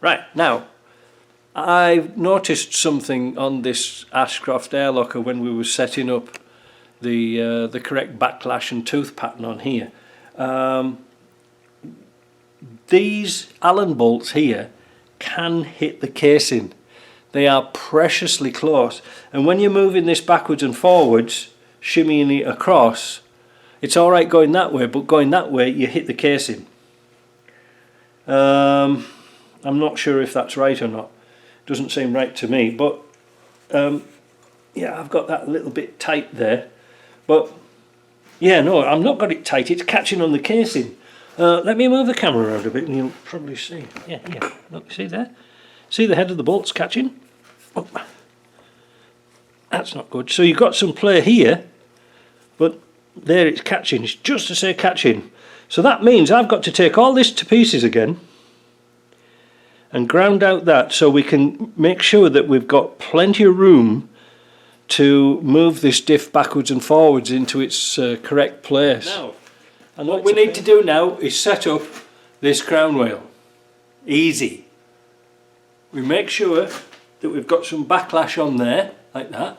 Right, now, I've noticed something on this Ashcroft air locker when we were setting up the correct backlash and tooth pattern on here. These Allen bolts here can hit the casing. They are preciously close, and when you're moving this backwards and forwards, shimmying it across, it's alright going that way, but going that way you hit the casing. I'm not sure if that's right or not. Doesn't seem right to me, but yeah, I've got that a little bit tight there, but yeah, no, I'm not got it tight, it's catching on the casing. Let me move the camera around a bit and you'll probably see. Yeah, look, see there? See the head of the bolts catching? Oh, that's not good. So you've got some play here, but there it's catching, it's just to say catching. So that means I've got to take all this to pieces again and ground out that, so we can make sure that we've got plenty of room to move this diff backwards and forwards into its correct place. Now, and what we need to do now is set up this crown wheel. Easy. We make sure that we've got some backlash on there, like that,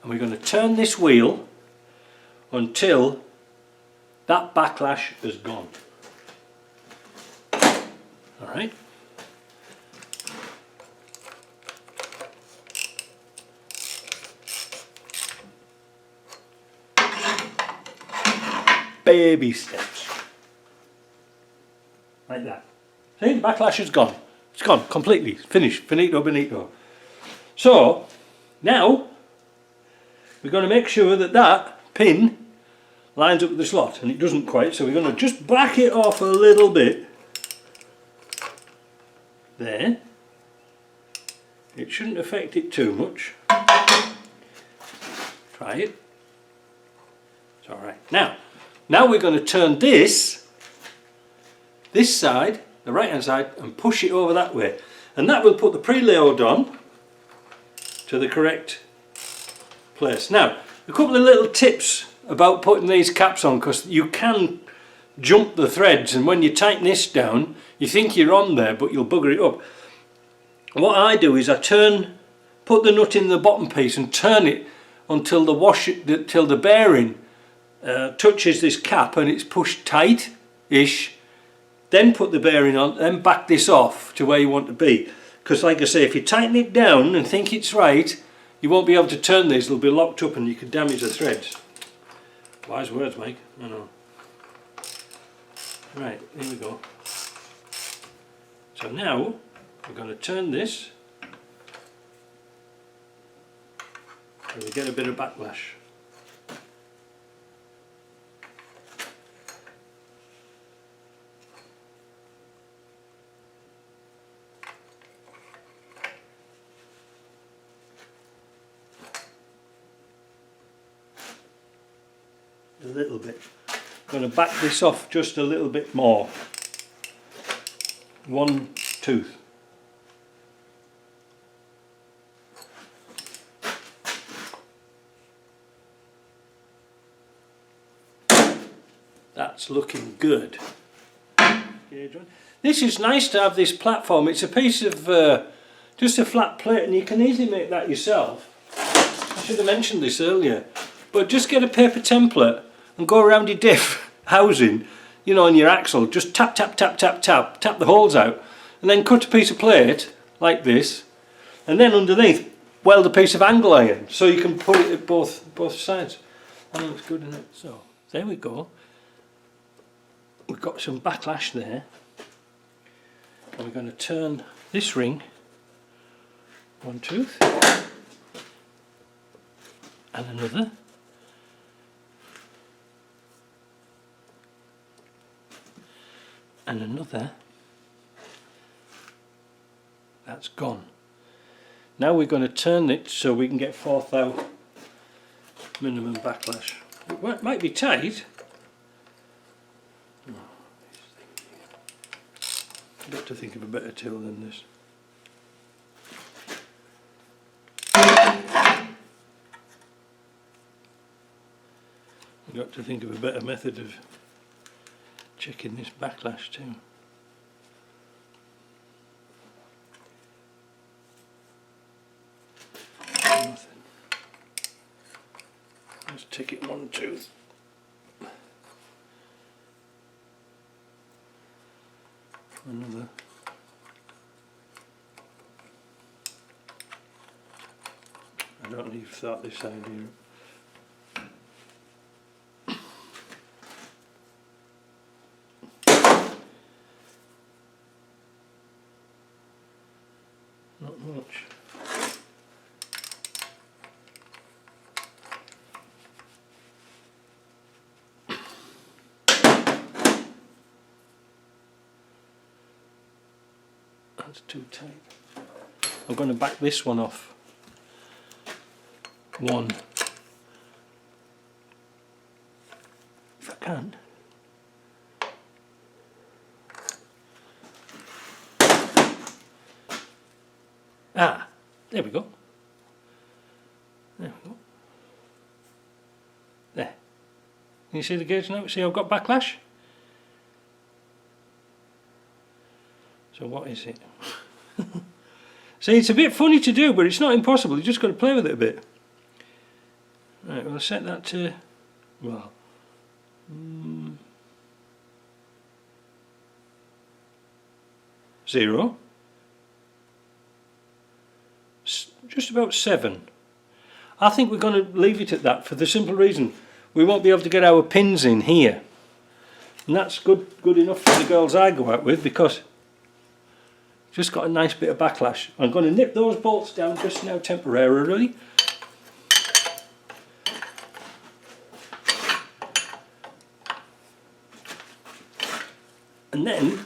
and we're going to turn this wheel until that backlash is gone. Alright. Baby steps. Like that. See, the backlash is gone. It's gone completely. Finished. Finito bonito. So, now we're going to make sure that that pin lines up with the slot, and it doesn't quite, so we're going to just back it off a little bit. There. It shouldn't affect it too much. Try it. It's alright. Now we're going to turn this side, the right hand side, and push it over that way, and that will put the preload on to the correct place. Now, a couple of little tips about putting these caps on, because you can jump the threads, and when you tighten this down you think you're on there, but you'll bugger it up. What I do is I put the nut in the bottom piece and turn it until the bearing touches this cap and it's pushed tight-ish. Then put the bearing on, then back this off to where you want to be. Because like I say, if you tighten it down and think it's right, you won't be able to turn these, they'll be locked up and you could damage the threads. Wise words, Mike, I know. Right, here we go. So now we're going to turn this and we get a bit of backlash. A little bit. I'm going to back this off just a little bit more. One tooth. That's looking good. This is nice to have this platform. It's a piece of just a flat plate, and you can easily make that yourself. I should have mentioned this earlier, but just get a paper template and go around your diff housing, you know, on your axle. Just tap the holes out, and then cut a piece of plate like this, and then underneath weld a piece of angle iron so you can put it at both sides. That looks good, isn't it? So there we go. We've got some backlash there, and we're going to turn this ring, one tooth and another, and another. That's gone. Now we're going to turn it so we can get 4/1000 minimum backlash. It might be tight. I've got to think of a better tool than this. I've got to think of a better method of checking this backlash too. Let's take it one tooth. Another. I don't leave thought this idea. Not much. That's too tight. I'm going to back this one off. One. If I can. Ah, there we go. There we go. There. Can you see the gauge now? See I've got backlash? So what is it? See, it's a bit funny to do, but it's not impossible. You just got to play with it a bit. Right, we'll set that to, well, 0. Just about 7. I think we're going to leave it at that for the simple reason we won't be able to get our pins in here. And that's good enough for the girls I go out with, because just got a nice bit of backlash. I'm going to nip those bolts down just now temporarily. And then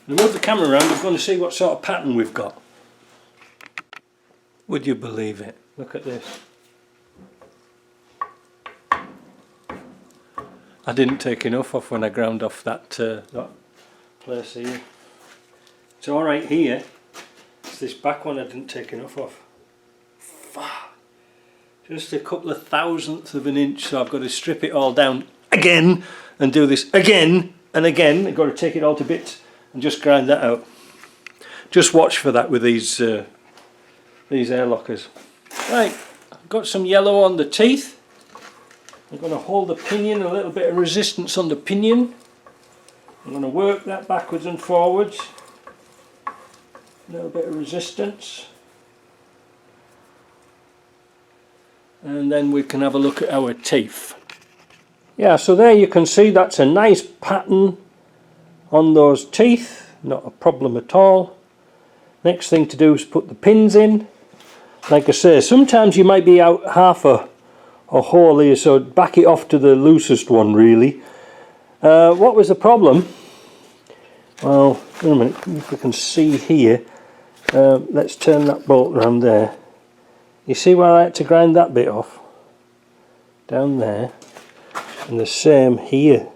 move the camera around, we're going to see what sort of pattern we've got. Would you believe it? Look at this. I didn't take enough off when I ground off that place here. It's alright here. It's this back one I didn't take enough off. Just a couple of thousandths of an inch, so I've got to strip it all down again and do this again and again. I've got to take it all to bits and just grind that out. Just watch for that with these air lockers. Right, I've got some yellow on the teeth. I'm going to hold the pinion, a little bit of resistance on the pinion. I'm going to work that backwards and forwards. A little bit of resistance. And then we can have a look at our teeth. Yeah, so there you can see that's a nice pattern on those teeth. Not a problem at all. Next thing to do is put the pins in. Like I say, sometimes you might be out half a hole here, so back it off to the loosest one really. What was the problem? Well, wait a minute, if we can see here. Let's turn that bolt around there. You see where I had to grind that bit off? Down there. And the same here.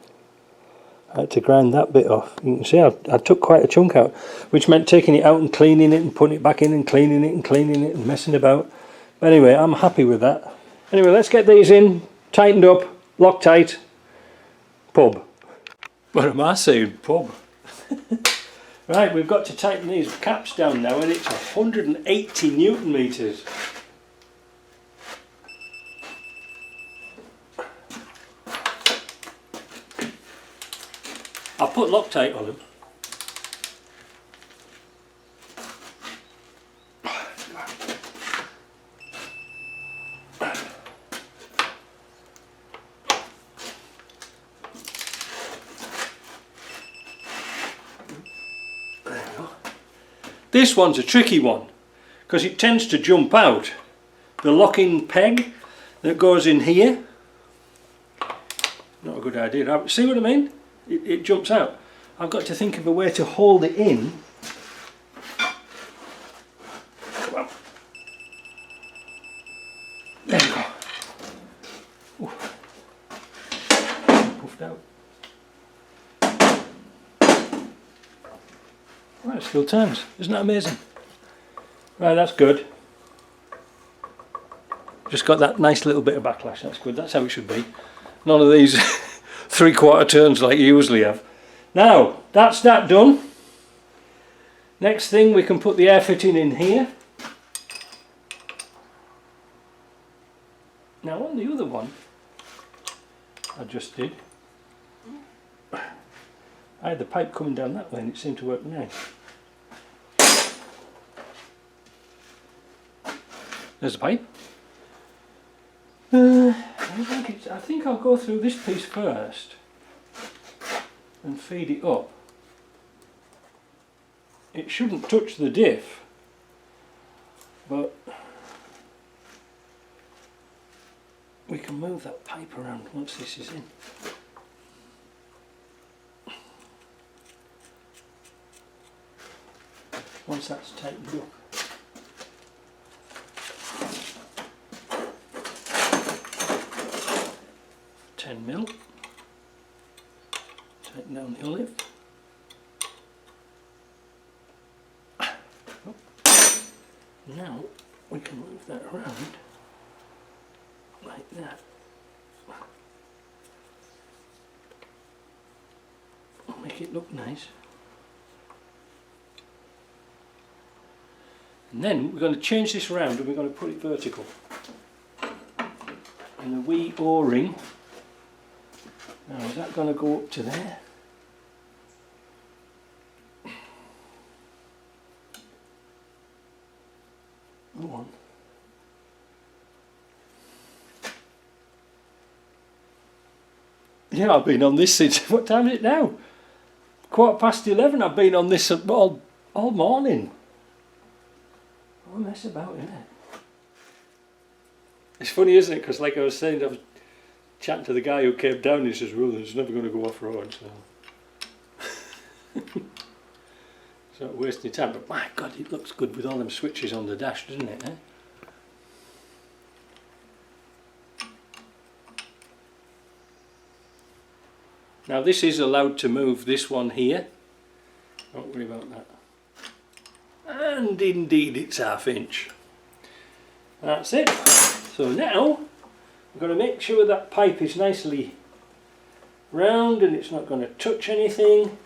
I had to grind that bit off. You can see I took quite a chunk out, which meant taking it out and cleaning it and putting it back in and cleaning it and cleaning it and messing about. But anyway, I'm happy with that. Anyway, let's get these in, tightened up, Loctite, pub. What am I saying? Pub. Right, we've got to tighten these caps down now, and it's 180 Newton meters. I'll put Loctite on them. There we go. This one's a tricky one because it tends to jump out. The locking peg that goes in here, not a good idea. See what I mean? It jumps out. I've got to think of a way to hold it in. Come on. There we go. Ooh. Puffed out. Right, it still turns. Isn't that amazing? Right, that's good. Just got that nice little bit of backlash. That's good. That's how it should be. None of these 3/4 turns like you usually have. Now that's that done. Next thing, we can put the air fitting in here. Now on the other one I just did, I had the pipe coming down that way and it seemed to work nice. There's the pipe. I think I'll go through this piece first and feed it up. It shouldn't touch the diff, but we can move that pipe around once this is in. Once that's tightened up. Mil. Tighten down the olive. Now we can move that around like that. Make it look nice. And then we're going to change this around and we're going to put it vertical. And the wee O-ring. Now is that going to go up to there? Go on. Yeah, I've been on this since, what time is it now? 11:15. I've been on this all morning. What a mess about, isn't it? It's funny, isn't it? Because like I was saying, I was chatting to the guy who came down and he says, well, it's never going to go off-road, so it's not wasting time. But my God, it looks good with all them switches on the dash, doesn't it? Eh? Now this is allowed to move this one here. Don't worry about that. And indeed it's 1/2 inch. That's it. So now we've got to make sure that pipe is nicely round and it's not going to touch anything,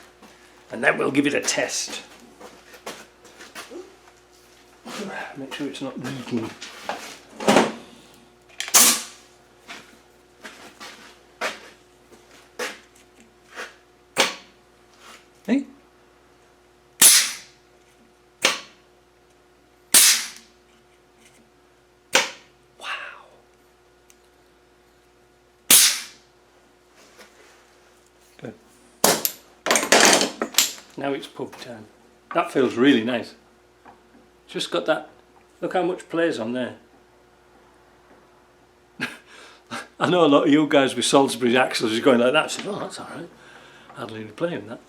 and then we'll give it a test. Make sure it's not leaking. Hey? Good. Now it's pub time. That feels really nice. Just got that. Look how much plays on there. I know a lot of you guys with Salisbury axles is going like that. So, oh, that's alright. Hardly any play in that.